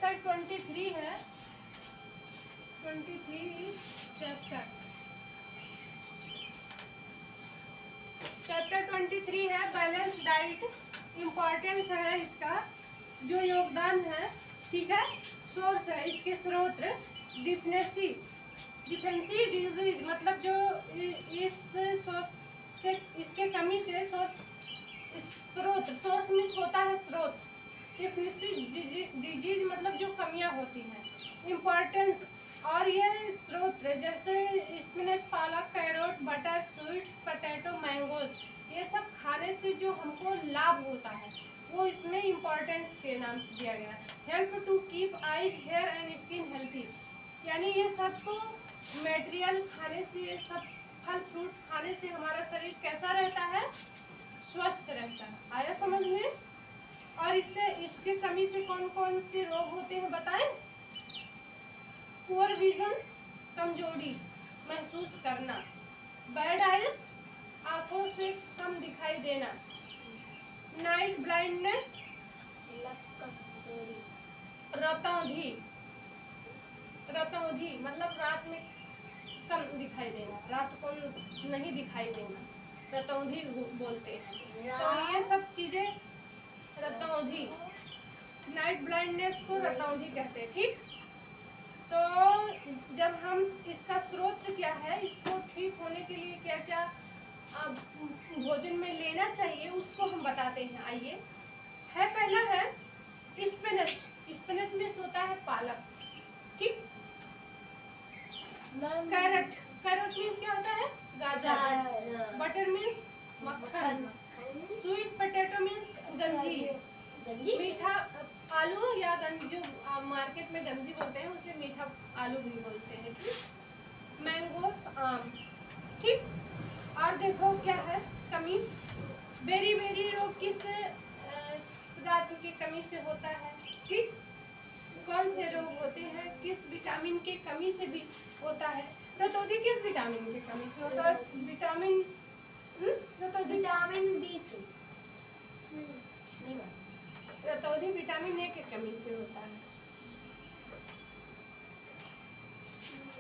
Chapter 23 है, 23 chapter 23 है balance diet. Importance है इसका, जो योगदान है, ठीक है, सोर्स है, इसके स्रोत, डिफेंसिव डिजीज मतलब जो इसके कमी से सोर्स में होता है स्रोत, डिफेंसिव डिजीज मतलब जो कमियां होती हैं, इम्पोर्टेंस और ये स्रोत जैसे स्पिनच, पालक, carrot, butter, sweets, potato, mangoes, ये सब खाने से जो हमको लाभ होता है वो इसमें इम्पोर्टेंस के नाम से दिया गया है। Help to keep eyes, hair and skin healthy, यानी ये सब मटेरियल खाने से, ये सब फल फ्रूट खाने से हमारा शरीर कैसा रहता है, स्वस्थ रहता है। आया समझ में? और इसके कमी से कौन कौन से रोग होते हैं बताएं? पुअर विजन, कमजोरी महसूस करना, बैड आइज, आंखों से कम दिखाई देना, नाइट ब्लाइंडनेस, रतौंधी मतलब रात में कम दिखाई देना, रात को नहीं दिखाई देना, रतौंधी बोलते हैं। तो ये सब चीजें रतौंधी, नाइट ब्लाइंडनेस को रतौंधी कहते हैं, ठीक। तो जब हम इसका स्रोत क्या है, इसको ठीक होने के लिए क्या क्या भोजन में लेना चाहिए उसको हम बताते हैं। आइए, है पहला है स्पिनच। स्पिनच में होता है पालक, ठीक। कैरेट, कैरेट मीन्स क्या होता है, गाजर। बटर मीन्स मक्खन। स्वीट पोटैटो मीन्स गंजी, मीठा आलू या गंजी, मार्केट में गंजी बोलते हैं, उसे मीठा आलू भी बोलते हैं, ठीक। मैंगोस, आम, ठीक। और देखो क्या है कमी, बेरी बेरी रोग किस पदार्थ की कमी से होता है, ठीक। कौन से रोग होते हैं, किस विटामिन के कमी से भी होता है। रतौंधी किस विटामिन की कमी से होता है? विटामिन बी से, रतौंधी विटामिन ए की कमी से होता है।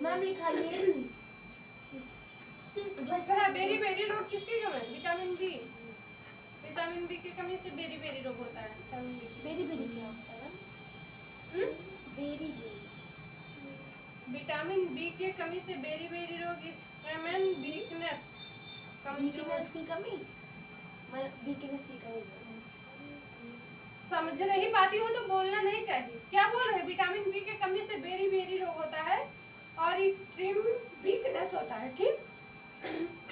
नाम लिखाइए। दूसरा बेरी बेरी रोग किस चीज में, विटामिन बी, विटामिन बी की कमी से बेरी बेरी रोग होता है। विटामिन बी, बेरी बेरी क्या होता है? बेरी बेरी, विटामिन बी के कमी से बेरी बेरी रोग, वीकनेस की कमी, वीकनेस की कमी। समझ नहीं पाती हो तो बोलना नहीं चाहिए। क्या बोल रहे हैं? विटामिन बी के कमी से बेरी बेरी रोग होता है और एक्सट्रीम वीकनेस होता है, ठीक।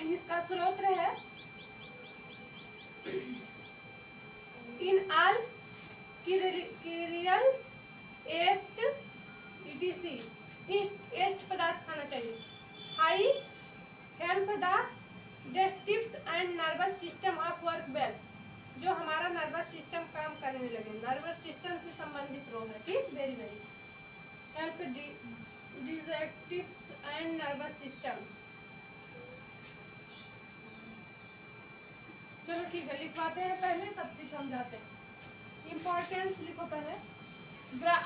इसका स्रोत है इन ऑल कीरियल एस्ट ईटीसी, एस्ट पदार्थ खाना चाहिए। High help the digestive and nervous system of work well, जो हमारा नर्वस सिस्टम काम करने लगे, नर्वस सिस्टम से संबंधित रोग है, ठीक। Very very help digestive and nervous system. चलो ठीक है, लिखवाते हैं पहले तब फिर समझाते हैं। इम्पोर्टेंस लिखो पहले,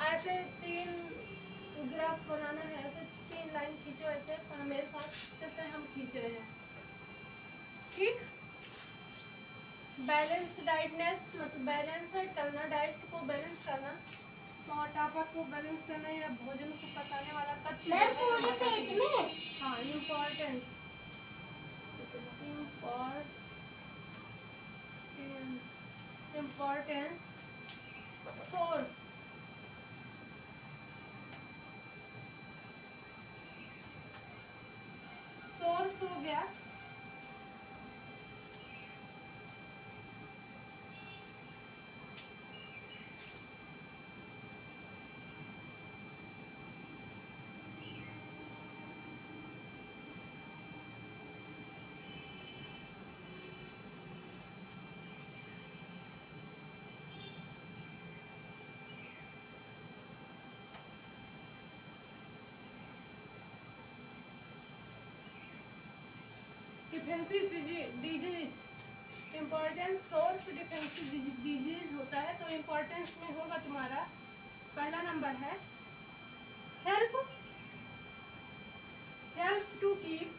ऐसे 3 ग्राफ बनाना है, ऐसे 3 लाइन खींचो, ऐसे मेरे साथ जैसे हम खींच रहे हैं, ठीक। बैलेंस डाइटनेस मतलब बैलेंस करना, डाइट को बैलेंस करना, मोटापा को बैलेंस करना या भोजन को पकाने वाला तत्व। हाँ, इम्पोर्टेंस, इम्पोर्टेंस, सोर्स, सोर्स हो गया, defensive disease, importance, source, defensive disease होता है। तो इम्पोर्टेंस में होगा तुम्हारा पहला नंबर है help help to keep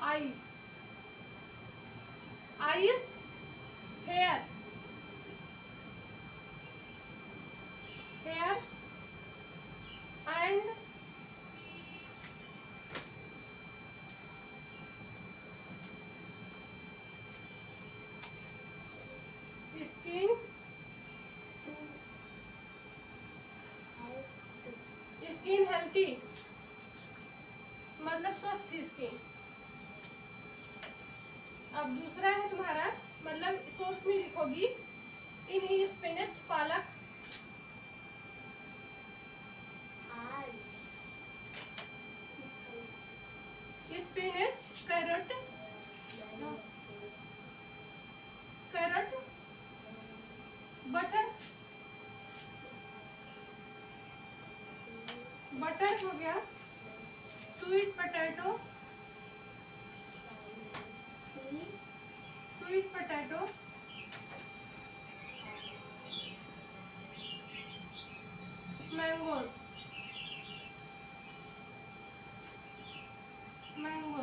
eye eyes hair hair and skin skin healthy मतलब स्वस्थ स्किन। अब दूसरा है तुम्हारा मतलब सोर्स में लिखोगी इन स्पिनच पालक spinach carrot carrot butter butter हो गया sweet potato sweet potato mango mango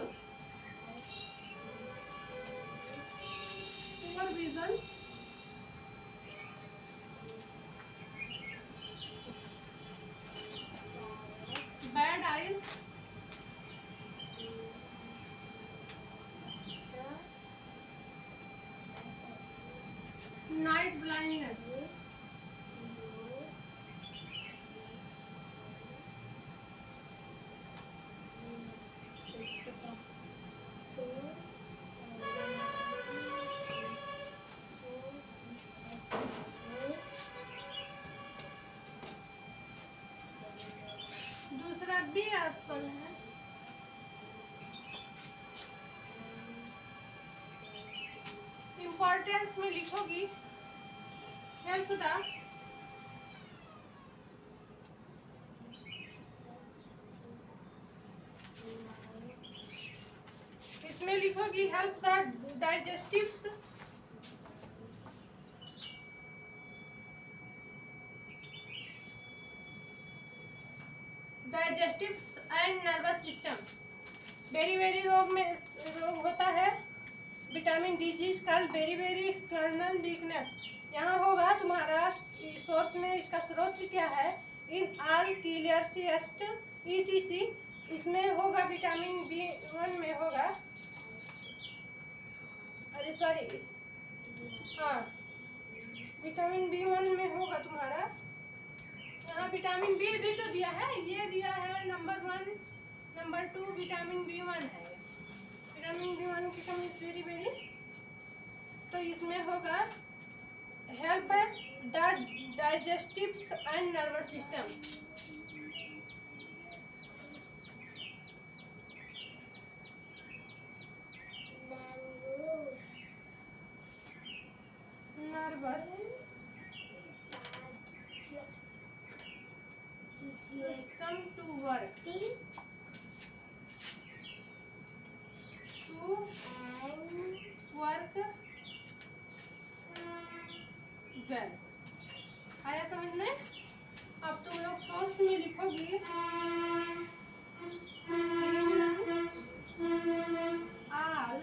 और वीगन बैड आइज नाइट ब्लाइंडनेस दूसरा बी ऑप्शन है इम्पोर्टेंस में लिखोगी हेल्प द इसमें लिखोगी help the digestive and nervous system beriberi रोग होता है विटामिन डिजीज कल बेरी बेरी एक्सटर्नल वीकनेस यहाँ होगा तुम्हारा सोर्स में इसका स्रोत क्या है इन आल क्लियरसियस्ट ईटीसी इसमें होगा विटामिन B1 में होगा अरे सॉरी हाँ विटामिन B1 में होगा तुम्हारा यहाँ विटामिन बी भी तो दिया है ये दिया है नंबर 1 नंबर 2 विटामिन B1 है विटामिन B1 की कमी वेरी वेरी तो इसमें होगा help the digestive and nervous system nervous system to work well आया समझ में अब तुम लोग सोर्स में लिखोगी आल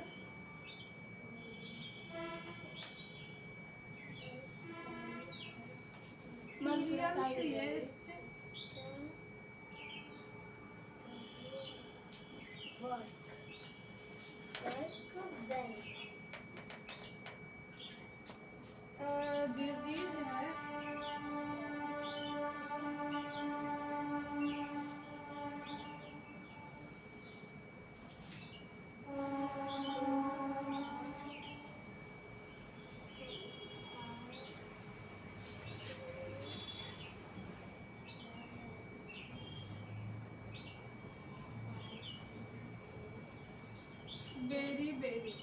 डिजीज है very very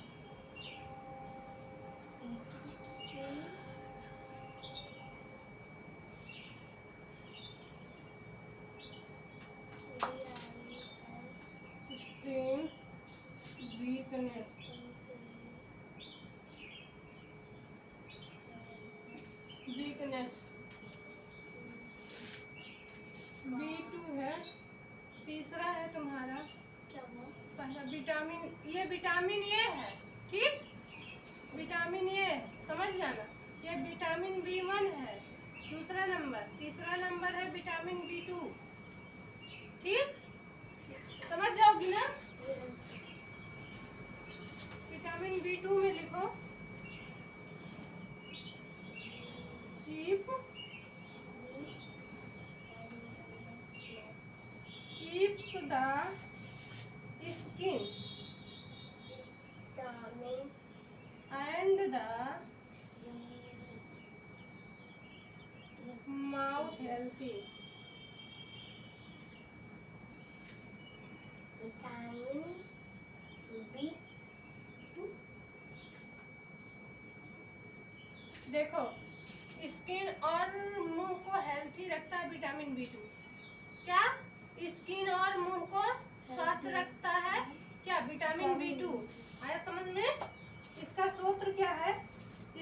extreme weakness weakness. B2 है। तीसरा है तुम्हारा पहला विटामिन, ये विटामिन ए है, ठीक, विटामिन ए समझ जाना। ये विटामिन B1 है दूसरा नंबर। तीसरा नंबर है विटामिन B2, ठीक, समझ जाओगी ना। विटामिन B2 में लिखो keeps the skin and the mouth healthy। Vitamin B2 देखो, स्किन और मुंह को हेल्थी रखता है विटामिन B2। क्या स्किन और मुंह को स्वस्थ रखता है क्या? Vitamin B2। आया समझ में? इसका स्रोत क्या है?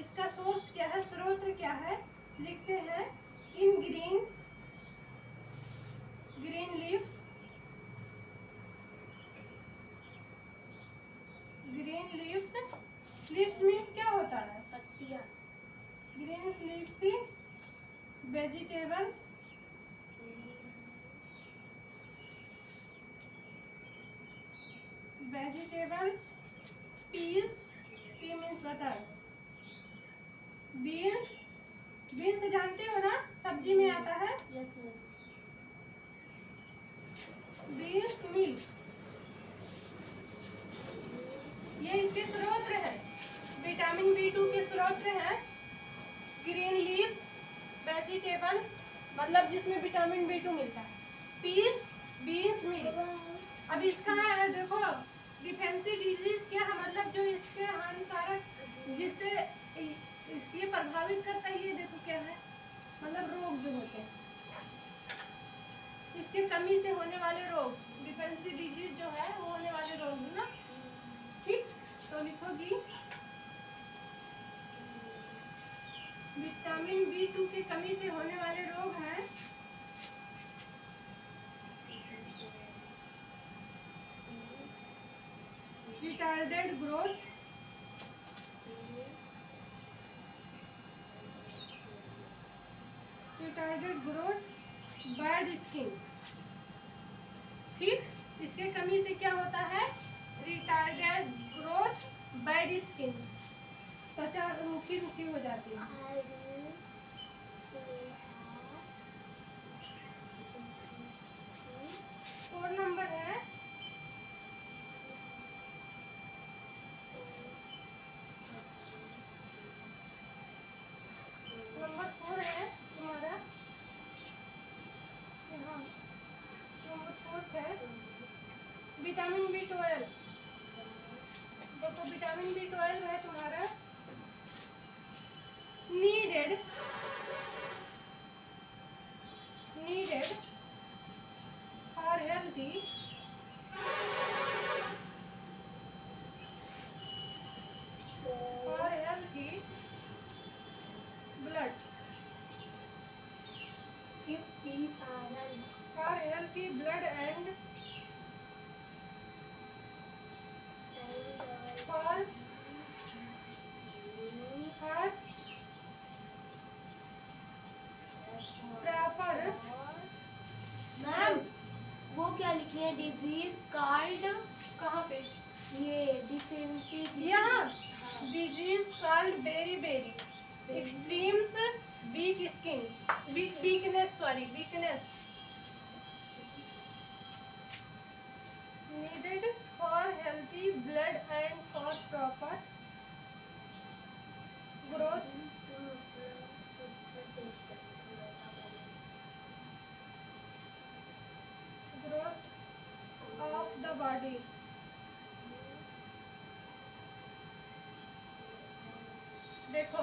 इसका सोर्स क्या है? स्रोत क्या है? लिखते हैं इन green leaves. Green leaves, leaf means क्या होता है? पत्तियां। ग्रीन लीव्स की वेजिटेबल्स, पीस, पी मीन्स बटर, बीन्स, बीन्स जानते हो ना, सब्जी में आता है। Yes ma'am. बीन्स मिल्क, ये इसके स्रोत है। विटामिन B2 के स्रोत है ग्रीन लीव्स, वेजिटेबल्स, मतलब जिसमें विटामिन B2 मिलता है, पीस, बीन्स, मिल्क। अब इसका है देखो डिफेंसी डिजीज क्या है, मतलब जो इसके हानिकारक, जिससे ये प्रभावित करता है, ये देखो क्या है, मतलब रोग जो होते हैं, इसके कमी से होने वाले रोग, डिफेंसी डिजीज जो है वो होने वाले रोग है ना, ठीक। तो लिखोगी विटामिन B2 की कमी से होने वाले रोग हैं रिटार्डेड ग्रोथ, बैड स्किन, ठीक। इसके कमी से क्या होता है? रिटार्डेड ग्रोथ, बैड स्किन, त्वचा रूखी रूखी हो जाती है। फोर नंबर है नंबर 4 है तुम्हारा, यहाँ नंबर 4 है विटामिन B12। तो विटामिन B12 है तुम्हारा needed for healthy blood, for healthy blood and for proper. Ma'am वो क्या लिखी है? डिजीज कार्ड कहाँ पे? ये डिफेंसी यहाँ disease called very extremes weakness needed for healthy blood and for proper growth of the body। देखो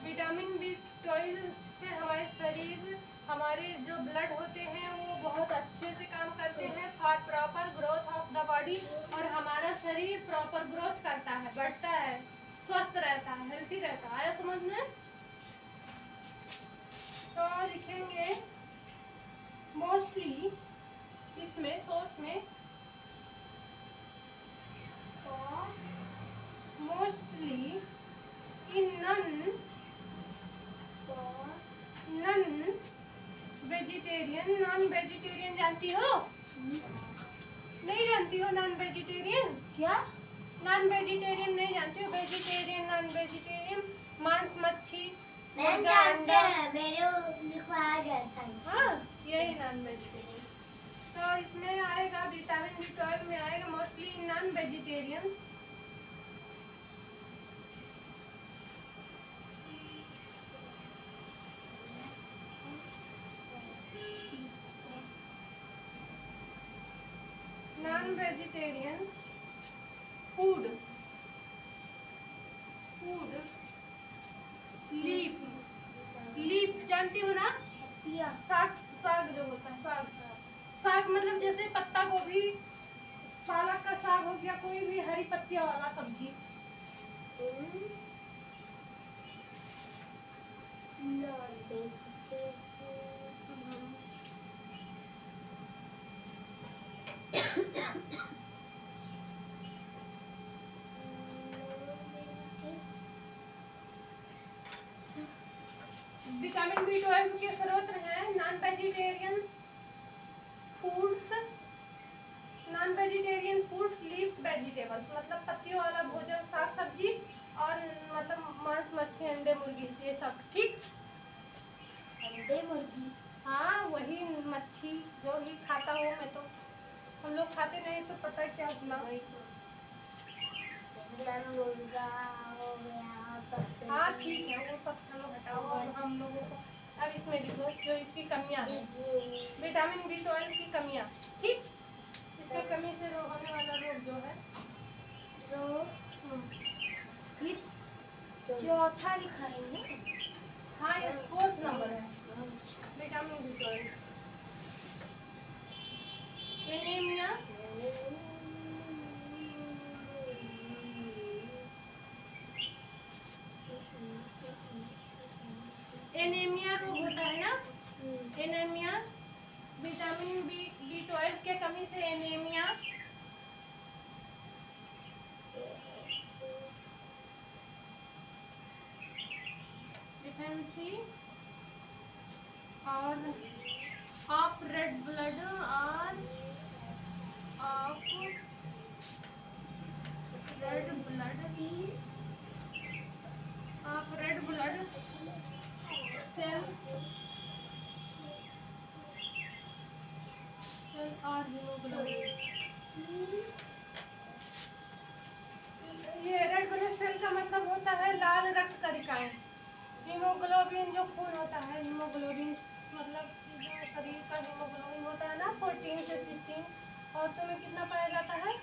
विटामिन B12 से हमारे शरीर, हमारे जो ब्लड होते हैं वो बहुत अच्छे से काम करते हैं for proper growth of the body, और हमारा शरीर प्रॉपर ग्रोथ करता है, बढ़ता है, स्वस्थ रहता है, हेल्थी रहता है। आया समझ में? तो लिखेंगे मोस्टली, इसमें सोर्स में mostly in non vegetarian, non vegetarian जानती हो? नहीं जानती हो नॉन वेजिटेरियन? क्या? नॉन वेजिटेरियन नहीं जानती हो? वेजिटेरियन, नॉन वेजिटेरियन, मांस, मच्छी, मैम मुर्गा, जानते अंडा। हैं, मेरे लिखवाया गया साइंस। हाँ, यही नॉन वेजिटेरियन। तो इसमें आएगा विटामिन B12 में आएगा mostly non vegetarian. Non vegetarian food, food leaf, leaf जानती हो ना? पत्तियाँ। साग, साग जो होता है, साग, साग मतलब जैसे पत्ता गोभी, पालक का साग हो गया, कोई भी हरी पत्तियां वाला सब्जी। Non vegetarian. विटामिन B12 के स्रोत हैं non vegetarian foods, non vegetarian foods, leaves, vegetables मतलब पत्तियों वाला भोजन, साग सब्जी और मतलब मांस, मच्छी, अंडे, मुर्गी, ये सब। ठीक? अंडे, मुर्गी। हाँ, वही मच्छी जो भी खाता हो। मैं तो, हम लोग खाते नहीं तो पता है क्या होना। वही तो। जैसे मुर्गा हो गया, बकरी। हाँ ठीक है, वो सब चलो हटाओ। और हम लोगों को अब इसमें लिखो जो इसकी कमियां हैं, विटामिन B12 की कमियां। ठीक? इसके कमी से होने वाला रोग जो है, ये चौथा लिखा है ना? हाँ ये 4th नंबर है, विटामिन B12। एनीमिया, एनीमिया रोग होता है ना, एनीमिया, विटामिन B12 के कमी से एनीमिया, डिफेंसी और ऑफ रेड ब्लड और of red blood, of red blood cell और हीमोग्लोबिन। ये रेड ब्लड सेल का मतलब होता है लाल रक्त कणिकाएं। हीमोग्लोबिन जो खून होता है, हीमोग्लोबिन मतलब जो शरीर का हीमोग्लोबिन होता है ना 14 से 16, और तुम्हें कितना पाया जाता है?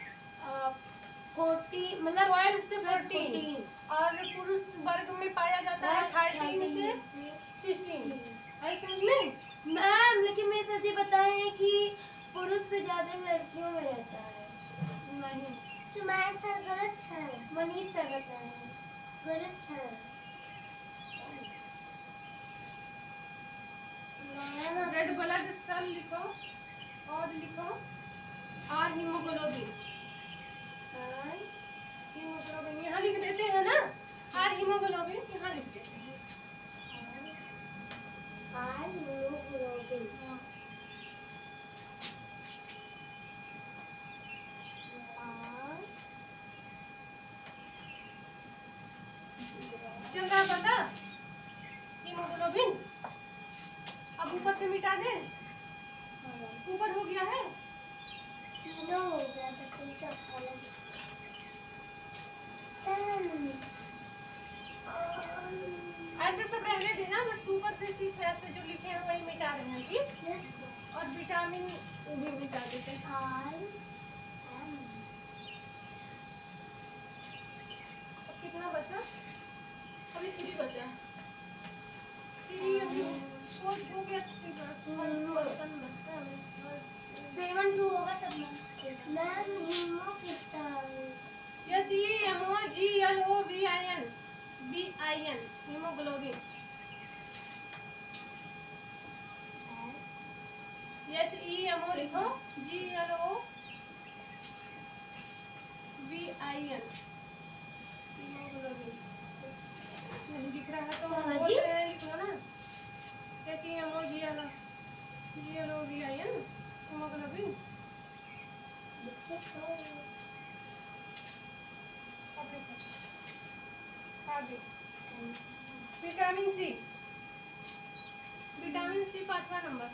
40 मतलब 12 से 14, और पुरुष वर्ग में पाया जाता है 13 से 16। है समझ में? मैम लेकिन मेरे सच बताएं कि पुरुष से ज्यादा लड़कियों में रहता है। नहीं, तुम्हारा सर गलत है। मनीष सर बताए गलत है। रेड ब्लड सेल लिखो और लिखो और हीमोग्लोबिन, हीमोग्लोबिन यहाँ लिख देते हैं ना, और हीमोग्लोबिन यहाँ लिख देते हैं। हीमोग्लोबिन चल रहा पता? हीमोग्लोबिन अब ऊपर से मिटा दे, ऊपर हो गया है, तीनों हो गया, बस ये चौथा ऐसे सब रहने देना, बस ऊपर से सिर्फ ऐसे जो लिखे हैं वही मिटा रहे हैं। ठीक? और विटामिन भी मिटा देते हैं। अब कितना बचा? अभी 3 बचा। 3 अभी शॉर्ट हो गया, 3 बर्तन बचता है। 7 2 होगा तब मैम हीमो कितना HEMOGLOBIN, BIN हीमोग्लोबिन। HEMO लिखो, GLOVIN, हीमोग्लोबिन। नहीं दिख रहा है तो हाँ बोल जी। रहे हैं, लिख लो ना, HEMOGLOVIN, हीमोग्लोबिन। आगे विटामिन सी, विटामिन सी 5वां नंबर,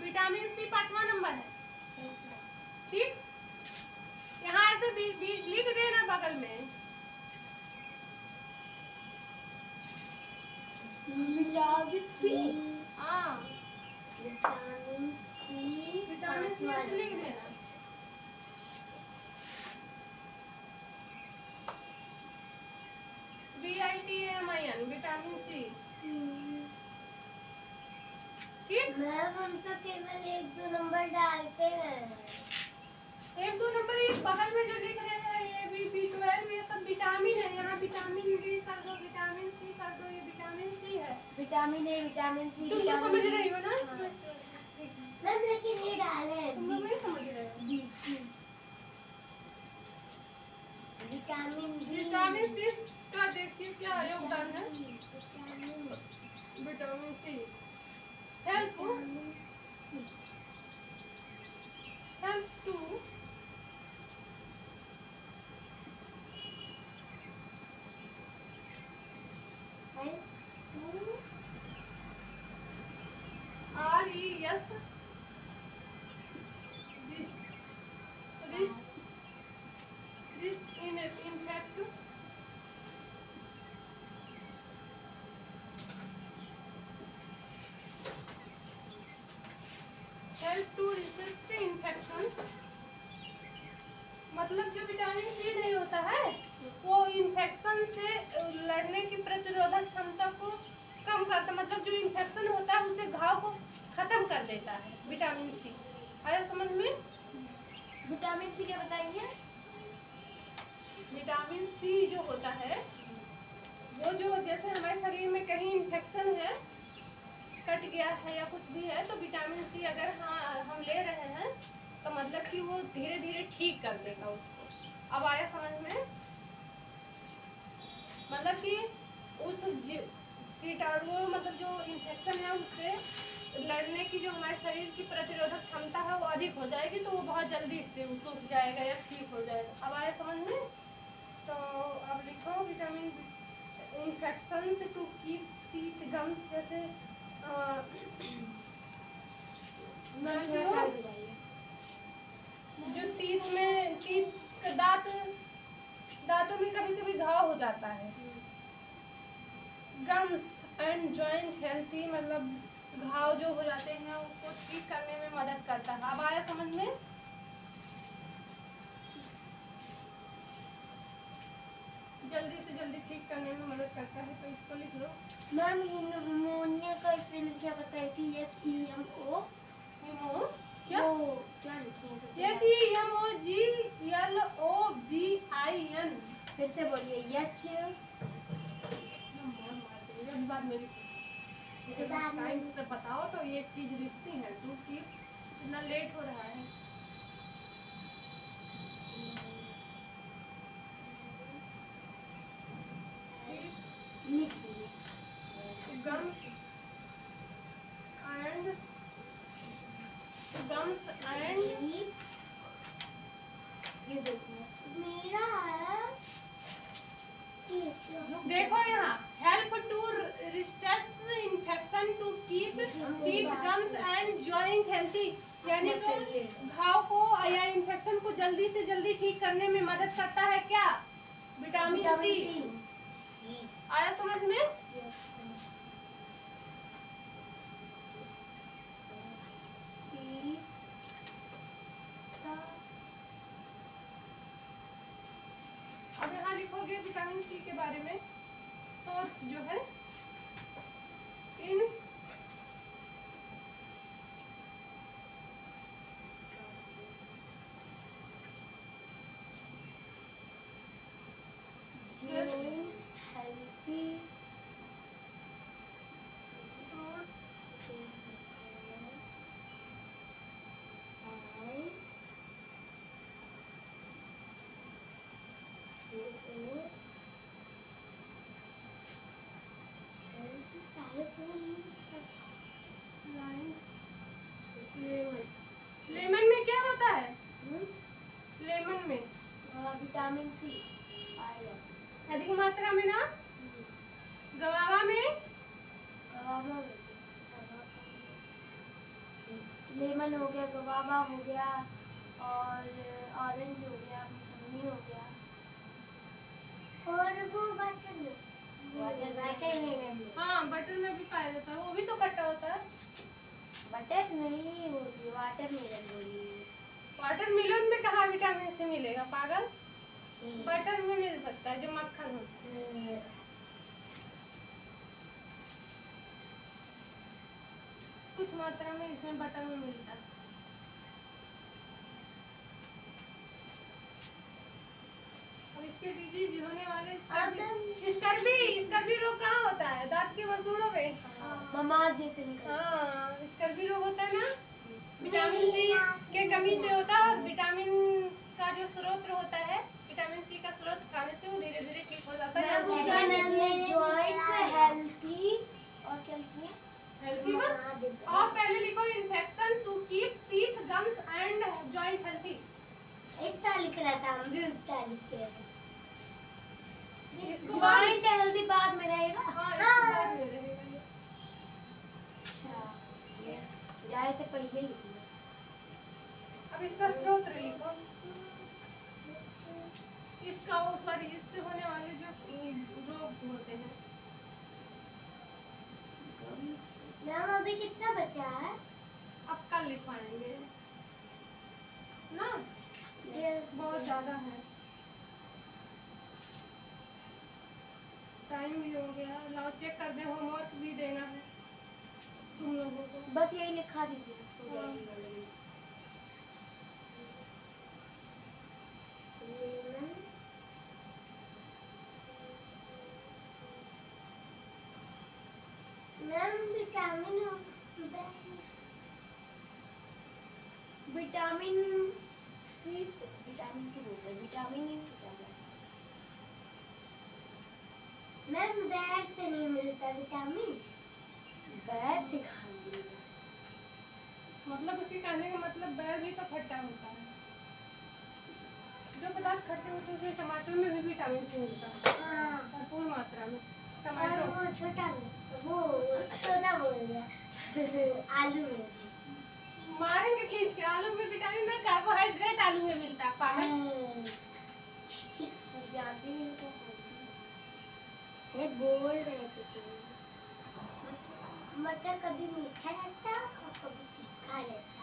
विटामिन सी 5वां नंबर है, ठीक। यहाँ ऐसे लिख देना बगल में। विटामिन सी, हाँ, विटामिन सी, विटामिन सी ऐसे लिख देना। VITAMIN, विटामिन सी, ठीक। मैम हम तो केवल 1-2 नंबर डालते हैं। 1-2 नंबर ये बगल में जो लिख रहे हैं, ये भी B12, ये सब विटामिन है। यहाँ विटामिन डी कर दो, विटामिन सी कर दो, ये विटामिन सी है। विटामिन ए, विटामिन सी, तुम तो समझ रही हो ना? मैम लेकिन ये डाले हैं तुम लोग नहीं समझ रहे हो। B C, vitamin B, vitamin C का देखिए क्या योगदान है। Vitamin C help to RES रिस्ट in infect help to resist infection. मतलब जो विटामिन सी नहीं होता है वो इन्फेक्शन से लड़ने की प्रतिरोधक क्षमता को कम करता, मतलब जो इन्फेक्शन होता है उससे घाव को खत्म कर देता है विटामिन सी। आया समझ में? विटामिन सी क्या बताइए? विटामिन सी जो होता है वो जो जैसे हमारे शरीर में कहीं इन्फेक्शन है, कट गया है या कुछ भी है, तो विटामिन सी अगर हम ले रहे हैं तो मतलब कि वो धीरे धीरे ठीक कर देगा उसको। अब आया समझ में? मतलब कि उस कीटाणु मतलब जो इन्फेक्शन है उससे लड़ने की जो हमारे शरीर की प्रतिरोधक क्षमता है वो अधिक हो जाएगी, तो वो बहुत जल्दी इससे सूख जाएगा या ठीक हो जाएगा। अब आया समझ में? तो अब लिखो vitamin infection to keep teeth gums, जैसे जो टीथ दांतों में कभी कभी घाव हो जाता है। गम्स एंड जॉइंट हेल्थी, मतलब घाव जो हो जाते हैं उसको ठीक करने में मदद करता है। अब आया समझ में? जल्दी से जल्दी ठीक करने में मदद करता है, तो इसको लिख लो। मैम निमोनिया का स्पेलिंग क्या बताई थी? HEMO, हीमो क्या? वो क्या लिखी है? HEMOGLOBIN। फिर से बोलिए। बात मेरी टाइम से बताओ तो ये चीज लिखती है तू कि इतना लेट हो रहा है। लिख लीजिए। गम्स एंड ये देखो मेरा है, देखो यहाँ help to resist infection to keep teeth gums and joint healthy, यानी तो घाव को या इन्फेक्शन को जल्दी से जल्दी ठीक करने में मदद करता है क्या? Vitamin C. आया समझ में? अब यहाँ लिखोगे विटामिन सी के बारे में, सोर्स जो है इन हेल्थी विटामिन सी पाया जाता है। अधिक मात्रा में ना। गवावा में गवावा में लेमन हो गया, गवावा हो गया और ऑरेंज हो गया, मौसमी हो गया और वो बटर में हाँ, बटर में भी पाया जाता है, वो भी तो खट्टा होता है। बटर नहीं होती, वाटर मेलन बोलिए। वाटरमेलन में कहाँ विटामिन सी मिलेगा पागल। बटर में मिल सकता है, जो मक्खन होता है। कुछ मात्रा में इसमें बटर में मिलता है। अब इसके डिजीज होने वाले स्कर्वी रोग कहाँ होता है? दांत के मसूड़ों में। ममाद जैसे निकलता है। हाँ, स्कर्वी रोग होता है ना, विटामिन सी के कमी से होता है। और विटामिन का जो स्रोत होता है, विटामिन सी का स्रोत खाने से वो धीरे धीरे ठीक हो जाता है। जॉइंट्स हेल्थी और क्या लिखी है? हेल्थी बस। और पहले लिखो infection to keep teeth gums and joint healthy. इसका लिख रहा था, हम भी उसका लिख रहे थे। इसको जॉइंट हेल्थी बाद में रहेगा। हाँ, इसके बाद में रहेगा ये। जाए से पहले लिखना। अब इसका स्रोत लिखो। इसका सॉरी, इससे होने वाले जो रोग होते हैं। मैम अभी कितना बचा है? अब कल लिख पाएंगे ना, बहुत ज्यादा है। टाइम भी हो गया, लाओ चेक कर दे, होमवर्क भी देना है तुम लोगों को। बस यही लिखा दीजिए, हो जाएगी। मैम विटामिन सी बोल रहे, विटामिन ई से क्या है? मैम बैर से नहीं मिलता विटामिन, बैर से खाएंगे। मतलब उसके कहने का मतलब बैर भी तो खट्टा होता है। जो पदार्थ खट्टे होते हैं उसमें टमाटर में भी विटामिन सी मिलता है। हाँ, भरपूर मात्रा में। और टमाटर वो छोटा बोल गया आलू में भी। मारेंगे खींच के। आलू में विटामिन नहीं, कार्बोहाइड्रेट आलू में मिलता है पागल। जानती नहीं तो ये बोल रहे थे। मटर कभी मीठा रहता और कभी तीखा रहता।